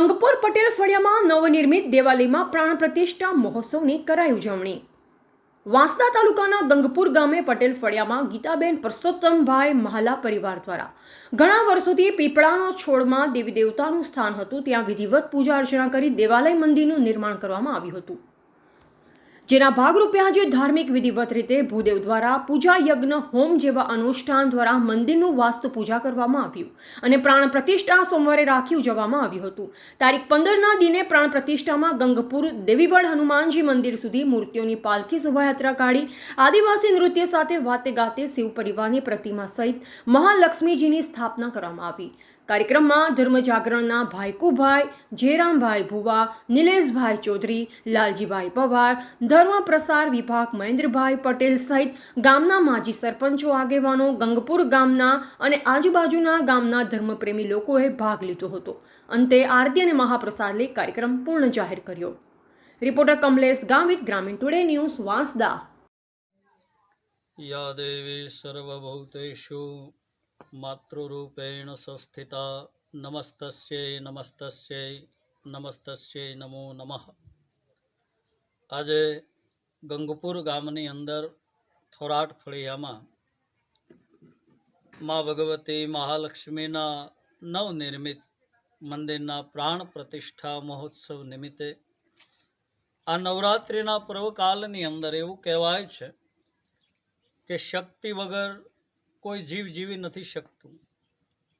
ગંગપુર પટેલ ફળિયામાં નવનિર્મિત દેવાલયમાં પ્રાણ પ્રતિષ્ઠા મહોત્સવની કરાઈ ઉજવણી। વાંસદા તાલુકાના ગંગપુર ગામે પટેલ ફળિયામાં ગીતાબેન પરસોત્તમભાઈ મહાલા પરિવાર દ્વારા ઘણા વર્ષોથી પીપળાનો છોડમાં દેવી દેવતાનું સ્થાન હતું, ત્યાં વિધિવત પૂજા અર્ચના કરી દેવાલય મંદિરનું નિર્માણ કરવામાં આવ્યું હતું, જેના ભાગરૂપે આજે ધાર્મિક વિધિવત રીતે ભૂદેવ દ્વારા પૂજા યજ્ઞ હોમ જેવા અનુષ્ઠાન દ્વારા મંદિરનું વાસ્તુ પૂજા કરવામાં આવ્યું અને પ્રાણ પ્રતિષ્ઠા સોમવારે રાખી ઉજવવામાં આવ્યું હતું। તારીખ 15ના દિને પ્રાણ પ્રતિષ્ઠામાં ગંગપુર દેવીવડ હનુમાનજી મંદિર સુધી મૂર્તિઓની પાલખી શોભાયાત્રા કાઢી આદિવાસી નૃત્ય સાથે વાતે ગાતે શિવ પરિવારની પ્રતિમા સહિત મહાલક્ષ્મીજીની સ્થાપના કરવામાં આવી। કાર્યક્રમમાં ધર્મ જાગરણના ભાઈકુભાઈ, જયરામભાઈ ભુવા, નિલેશભાઈ ચૌધરી, લાલજીભાઈ પવાર, ધર્મ પ્રસાર વિભાગ મહેન્દ્રભાઈ પટેલ સહિત ગામના માજી સરપંચો, આગેવાનો, ગંગપુર ગામના અને આજુબાજુના ગામના ધર્મપ્રેમી લોકોએ ભાગ લીધો હતો। અંતે આરતી અને મહાપ્રસાદ લઈ કાર્યક્રમ પૂર્ણ જાહેર કર્યો। રિપોર્ટર કમલેશ ગામિત, ગ્રામીણ ટુડે ન્યૂઝ, વાંસદા। યા દેવી સર્વભૂતેષુ માતૃરૂપેણ સંસ્થિતા નમસ્તસ્યૈ નમસ્તસ્યૈ નમસ્તસ્યૈ નમો નમઃ। આજે ગંગપુર ગામની અંદર થોરાટ ફળિયામાં મા ભગવતી મહાલક્ષ્મીના નવનિર્મિત મંદિરના પ્રાણ પ્રતિષ્ઠા મહોત્સવ નિમિત્તે આ નવરાત્રિના પર્વકાલની અંદર એવું કહેવાય છે કે શક્તિ વગર કોઈ જીવ જીવી નથી શકતું।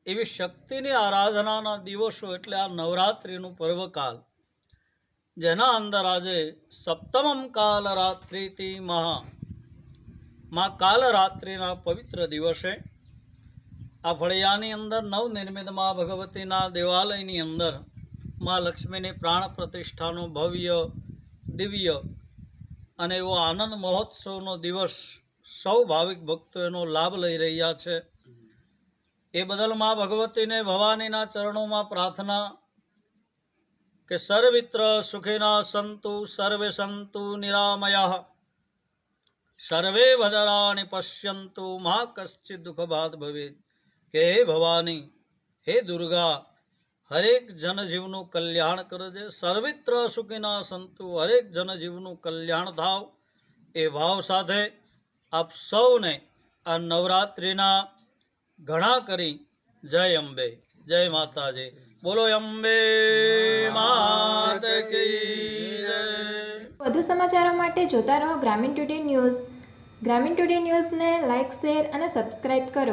એવી શક્તિની આરાધનાના દિવસો એટલે આ નવરાત્રિનું પર્વકાલ, જેના અંદર આજે સપ્તમમ કાલ રાત્રિથી મા કાલરાત્રિના પવિત્ર દિવસે આ ફળિયાની અંદર નવનિર્મિત મા ભગવતીના દેવાલયની અંદર મા લક્ષ્મીની પ્રાણ પ્રતિષ્ઠાનો ભવ્ય દિવ્ય અને એવો આનંદ મહોત્સવનો દિવસ સૌ ભાવિક ભક્તો એનો લાભ લઈ રહ્યા છે। એ બદલ મા ભગવતીને ભવાનીના ચરણોમાં પ્રાર્થના કે સર્વિત્ર સુખિના સંતુ સર્વે સંતુ નિરામયઃ સર્વે ભદ્રાણિ પશ્યંતુ મા કશ્ચિત દુઃખભાદ ભવેત। કે હે ભવાની, હે દુર્ગા, હરેક જનજીવનું કલ્યાણ કરજે, સર્વિત્ર સુખિના સંતુ, હરેક જનજીવનું કલ્યાણ થાવ એ ભાવ સાથે આપ સૌને આ નવરાત્રિના ઘણા કરી જય અંબે, જય માતાજી, બોલો અંબે માત કી જય। વધુ સમાચારો માટે જોતા રહો ગ્રામીણ ટુડે ન્યૂઝ। ગ્રામીણ ટુડે ન્યૂઝને લાઇક, શેર અને સબસ્ક્રાઇબ કરો।